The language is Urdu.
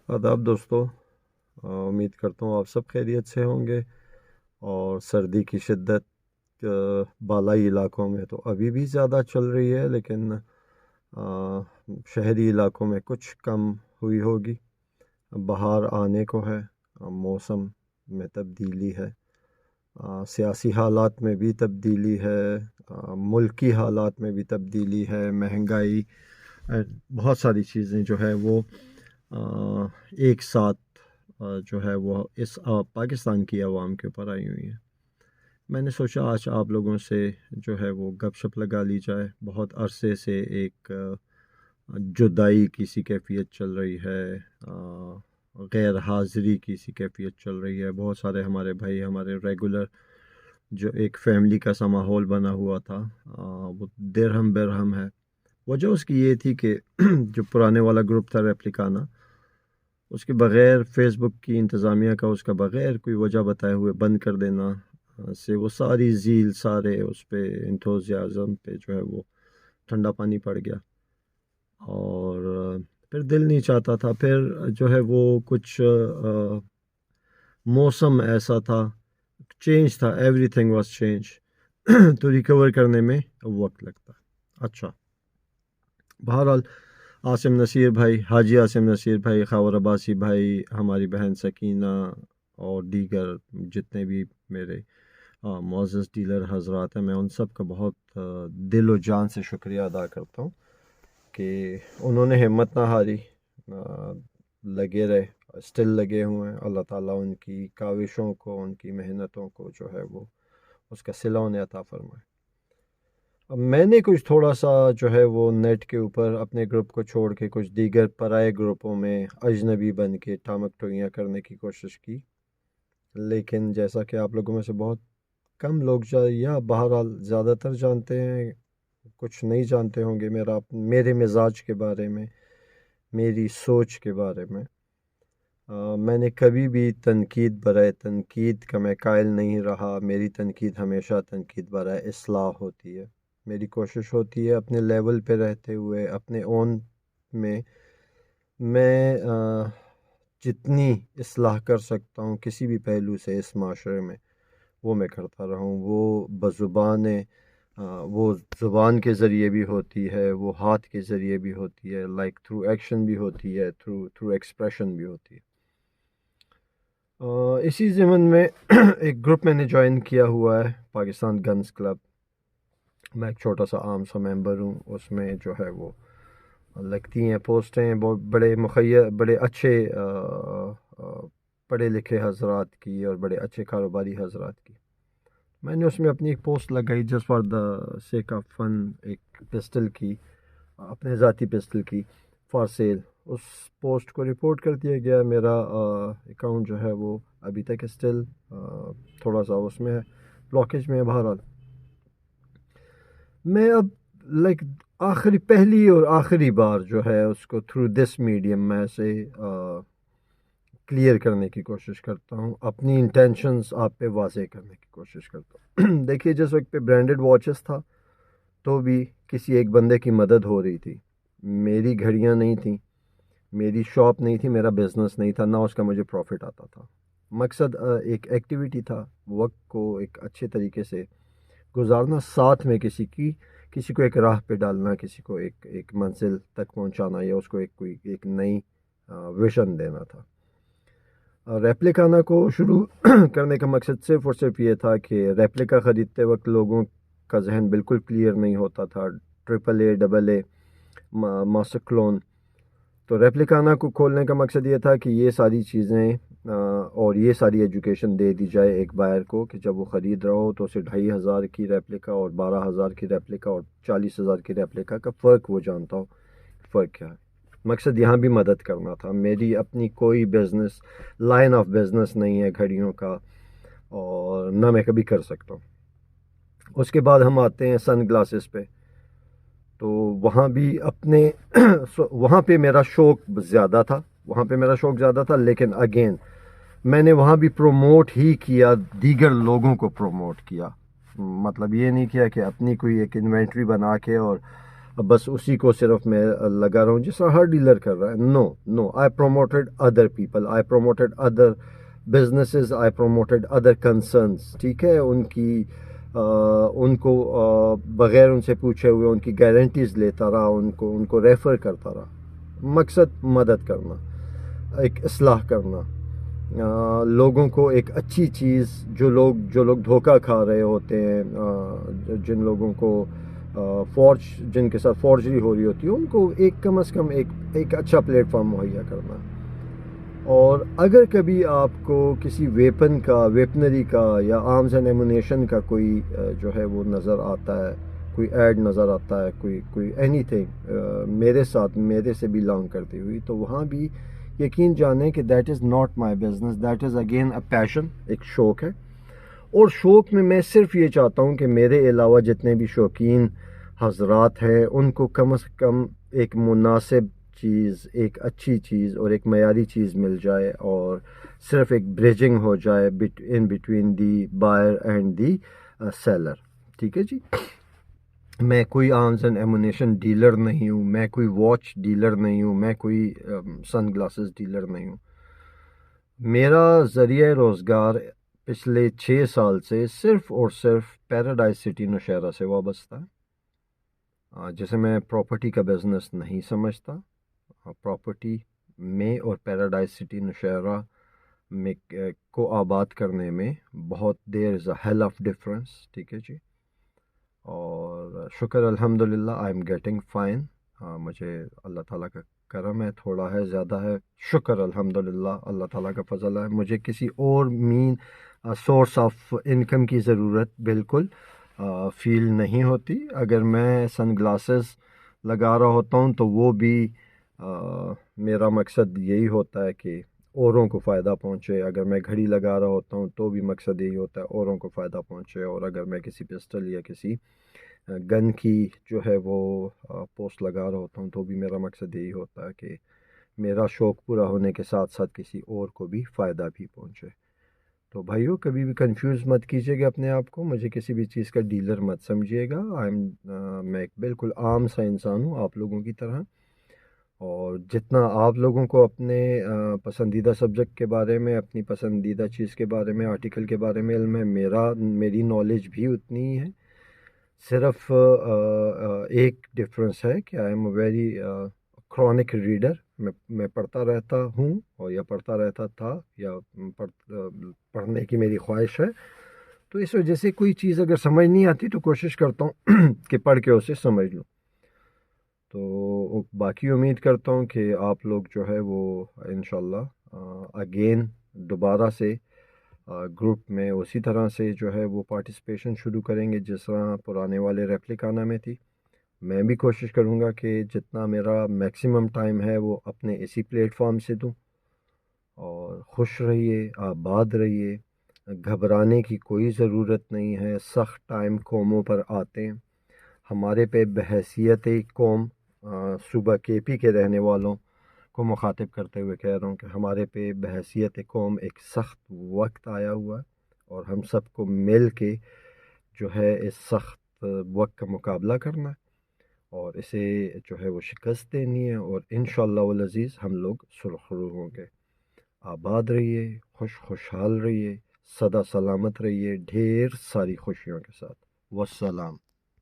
آداب دوستو، امید کرتا ہوں آپ سب خیریت سے ہوں گے۔ اور سردی کی شدت بالائی علاقوں میں تو ابھی بھی زیادہ چل رہی ہے، لیکن شہری علاقوں میں کچھ کم ہوئی ہوگی۔ بہار آنے کو ہے، موسم میں تبدیلی ہے، سیاسی حالات میں بھی تبدیلی ہے، ملکی حالات میں بھی تبدیلی ہے، مہنگائی، بہت ساری چیزیں جو ہے وہ ایک ساتھ جو ہے وہ اس پاکستان کی عوام کے اوپر آئی ہوئی ہیں۔ میں نے سوچا آج آپ لوگوں سے جو ہے وہ گپ شپ لگا لی جائے۔ بہت عرصے سے ایک جدائی کی سی کیفیت چل رہی ہے، غیر حاضری کی سی کیفیت چل رہی ہے۔ بہت سارے ہمارے بھائی، ہمارے ریگولر جو ایک فیملی کا سا ماحول بنا ہوا تھا، وہ درہم برہم ہے۔ وجہ اس کی یہ تھی کہ جو پرانے والا گروپ تھا ریپلیکانا، اس کے بغیر فیس بک کی انتظامیہ کا اس کا بغیر کوئی وجہ بتائے ہوئے بند کر دینا سے وہ ساری زیل، سارے اس پہ انتھوزیازم پہ جو ہے وہ ٹھنڈا پانی پڑ گیا، اور پھر دل نہیں چاہتا تھا۔ پھر جو ہے وہ کچھ موسم ایسا تھا، چینج تھا، ایوری تھنگ واز چینج، تو ریکور کرنے میں وقت لگتا۔ اچھا، بہرحال عاصم نصیر بھائی، حاجی عاصم نصیر بھائی، خاور عباسی بھائی، ہماری بہن سکینہ اور دیگر جتنے بھی میرے معزز ڈیلر حضرات ہیں، میں ان سب کا بہت دل و جان سے شکریہ ادا کرتا ہوں کہ انہوں نے ہمت نہ ہاری، لگے رہے، اسٹل لگے ہوئے ہیں۔ اللہ تعالیٰ ان کی کاوشوں کو، ان کی محنتوں کو جو ہے وہ اس کا صلہ انہیں عطا فرمائے۔ اب میں نے کچھ تھوڑا سا جو ہے وہ نیٹ کے اوپر اپنے گروپ کو چھوڑ کے کچھ دیگر پرائے گروپوں میں اجنبی بن کے ٹامک ٹوئیاں کرنے کی کوشش کی، لیکن جیسا کہ آپ لوگوں میں سے بہت کم لوگ یا بہرحال زیادہ تر جانتے ہیں، کچھ نہیں جانتے ہوں گے میرے مزاج کے بارے میں، میری سوچ کے بارے میں۔ میں نے کبھی بھی تنقید برائے تنقید کا میں قائل نہیں رہا۔ میری تنقید ہمیشہ تنقید برائے اصلاح ہوتی ہے۔ میری کوشش ہوتی ہے اپنے لیول پہ رہتے ہوئے، اپنے اون میں جتنی اصلاح کر سکتا ہوں کسی بھی پہلو سے اس معاشرے میں، وہ میں کرتا رہوں۔ وہ وہ زبان کے ذریعے بھی ہوتی ہے، وہ ہاتھ کے ذریعے بھی ہوتی ہے، لائک تھرو ایکشن بھی ہوتی ہے، تھرو ایکسپریشن بھی ہوتی ہے۔ اسی ضمن میں ایک گروپ میں نے جوائن کیا ہوا ہے، پاکستان گنز کلب۔ میں ایک چھوٹا سا عام سا ممبر ہوں۔ اس میں جو ہے وہ لگتی ہیں پوسٹیں بہت بڑے اچھے پڑھے لکھے حضرات کی اور بڑے اچھے کاروباری حضرات کی۔ میں نے اس میں اپنی ایک پوسٹ لگائی just for the sake of fun, ایک پسٹل کی، اپنے ذاتی پسٹل کی فار سیل۔ اس پوسٹ کو رپورٹ کر دیا گیا۔ میرا اکاؤنٹ جو ہے وہ ابھی تک اسٹل تھوڑا سا اس میں بلاکیج میں ہے۔ بہرحال میں اب پہلی اور آخری بار جو ہے اس کو تھرو دس میڈیم میں سے کلیئر کرنے کی کوشش کرتا ہوں، اپنی انٹینشنز آپ پہ واضح کرنے کی کوشش کرتا ہوں۔ دیکھیے، جس وقت پہ برانڈڈ واچز تھا تو بھی کسی ایک بندے کی مدد ہو رہی تھی۔ میری گھڑیاں نہیں تھیں، میری شاپ نہیں تھی، میرا بزنس نہیں تھا، نہ اس کا مجھے پروفٹ آتا تھا۔ مقصد ایک ایکٹیویٹی تھا، وقت کو ایک اچھے طریقے سے گزارنا، ساتھ میں کسی کو ایک راہ پہ ڈالنا، کسی کو ایک منزل تک پہنچانا، یا اس کو ایک نئی ویژن دینا تھا۔ ریپلیکانا کو شروع کرنے کا مقصد صرف اور صرف یہ تھا کہ ریپلیکا خریدتے وقت لوگوں کا ذہن بالکل کلیئر نہیں ہوتا تھا، AAA ماسٹر کلون۔ تو ریپلیکانا کو کھولنے کا مقصد یہ تھا کہ یہ ساری چیزیں اور یہ ساری ایجوکیشن دے دی جائے ایک بائر کو، کہ جب وہ خرید رہا ہو تو اسے 2500 کی ریپلیکا اور 12000 کی ریپلیکا اور 40000 کی ریپلیکا کا فرق وہ جانتا ہو، فرق کیا ہے۔ مقصد یہاں بھی مدد کرنا تھا۔ میری اپنی کوئی بزنس، لائن آف بزنس نہیں ہے گھڑیوں کا، اور نہ میں کبھی کر سکتا ہوں۔ اس کے بعد ہم آتے ہیں سن گلاسز پہ۔ تو وہاں پہ میرا شوق زیادہ تھا، لیکن اگین میں نے وہاں بھی پروموٹ ہی کیا، دیگر لوگوں کو پروموٹ کیا۔ مطلب یہ نہیں کیا کہ اپنی کوئی ایک انوینٹری بنا کے اور بس اسی کو صرف میں لگا رہا ہوں جس طرح ہر ڈیلر کر رہا ہے. نو آئی پروموٹڈ ادر پیپل, آئی پروموٹڈ ادر بزنسز, آئی پروموٹڈ ادر کنسرنس. ٹھیک ہے, ان کو بغیر ان سے پوچھے ہوئے ان کی گارنٹیز لیتا رہا, ان کو ریفر کرتا رہا. مقصد مدد کرنا, ایک اصلاح کرنا, لوگوں کو ایک اچھی چیز, جو لوگ دھوکہ کھا رہے ہوتے ہیں, جن لوگوں کو جن کے ساتھ فورجری ہو رہی ہوتی ہے, ان کو کم از کم ایک اچھا پلیٹ فارم مہیا کرنا. اور اگر کبھی آپ کو کسی ویپنری کا یا آرمز اینڈ ایمونیشن کا کوئی جو ہے وہ نظر آتا ہے, کوئی ایڈ نظر آتا ہے, کوئی اینی تھنگ میرے سے بلانگ کرتی ہوئی, تو وہاں بھی یقین جانیں کہ that is not my business, that is again a passion, ایک شوق ہے. اور شوق میں صرف یہ چاہتا ہوں کہ میرے علاوہ جتنے بھی شوقین حضرات ہیں ان کو کم از کم ایک مناسب چیز, ایک اچھی چیز اور ایک معیاری چیز مل جائے, اور صرف ایک بریجنگ ہو جائے in between the buyer and the seller. ٹھیک ہے جی, میں کوئی آرمز اینڈ ایمونیشن ڈیلر نہیں ہوں, میں کوئی واچ ڈیلر نہیں ہوں, میں کوئی سن گلاسز ڈیلر نہیں ہوں. میرا ذریعہ روزگار پچھلے 6 سال سے صرف اور صرف پیراڈائز سٹی نوشہرہ سے وابستہ ہے, جسے میں پراپرٹی کا بزنس نہیں سمجھتا. پراپرٹی میں اور پیراڈائز سٹی نوشہرہ میں کو آباد کرنے میں بہت دیر از اے ہیل آف ڈفرینس. ٹھیک ہے جی, اور شکر الحمدللہ آئی ایم گیٹنگ فائن. مجھے اللہ تعالیٰ کا کرم ہے, تھوڑا ہے زیادہ ہے, شکر الحمدللہ اللہ تعالیٰ کا فضل ہے. مجھے کسی اور سورس آف انکم کی ضرورت بالکل فیل نہیں ہوتی. اگر میں سن گلاسز لگا رہا ہوتا ہوں تو وہ بھی میرا مقصد یہی ہوتا ہے کہ اوروں کو فائدہ پہنچے. اگر میں گھڑی لگا رہا ہوتا ہوں تو بھی مقصد یہی ہوتا ہے اوروں کو فائدہ پہنچے. اور اگر میں کسی پسٹل یا کسی گن کی جو ہے وہ پوسٹ لگا رہا ہوتا ہوں تو بھی میرا مقصد یہی ہوتا ہے کہ میرا شوق پورا ہونے کے ساتھ ساتھ کسی اور کو بھی فائدہ بھی پہنچے. تو بھائیو, کبھی بھی کنفیوز مت کیجیے گا اپنے آپ کو, مجھے کسی بھی چیز کا ڈیلر مت سمجھیے گا. میں ایک بالکل عام سا انسان ہوں آپ لوگوں کی طرح, اور جتنا آپ لوگوں کو اپنے پسندیدہ سبجیکٹ کے بارے میں, اپنی پسندیدہ چیز کے بارے میں, آرٹیکل کے بارے میں علم ہے, میری نالج بھی اتنی ہی ہے. صرف ایک ڈفرینس ہے کہ I am a very chronic reader. میں پڑھتا رہتا ہوں, اور یا پڑھتا رہتا تھا, یا پڑھنے کی میری خواہش ہے. تو اس وجہ سے کوئی چیز اگر سمجھ نہیں آتی تو کوشش کرتا ہوں کہ پڑھ کے اسے سمجھ لوں. تو باقی امید کرتا ہوں کہ آپ لوگ جو ہے وہ انشاءاللہ اگین دوبارہ سے گروپ میں اسی طرح سے جو ہے وہ پارٹیسپیشن شروع کریں گے جس طرح پرانے والے ریپلیکانا میں تھی. میں بھی کوشش کروں گا کہ جتنا میرا میکسیمم ٹائم ہے وہ اپنے اسی پلیٹ فارم سے دوں. اور خوش رہیے, آباد رہیے, گھبرانے کی کوئی ضرورت نہیں ہے. سخت ٹائم قوموں پر آتے ہیں. ہمارے پہ بحیثیت قوم, صوبہ کے پی کے رہنے والوں کو مخاطب کرتے ہوئے کہہ رہا ہوں کہ ہمارے پہ بحیثیت قوم ایک سخت وقت آیا ہوا ہے, اور ہم سب کو مل کے جو ہے اس سخت وقت کا مقابلہ کرنا ہے, اور اسے جو ہے وہ شکست دینی ہے. اور انشاءاللہ والعزیز ہم لوگ سرخرو ہوں گے. آباد رہیے, خوشحال رہیے, سدا سلامت رہیے, ڈھیر ساری خوشیوں کے ساتھ. والسلام.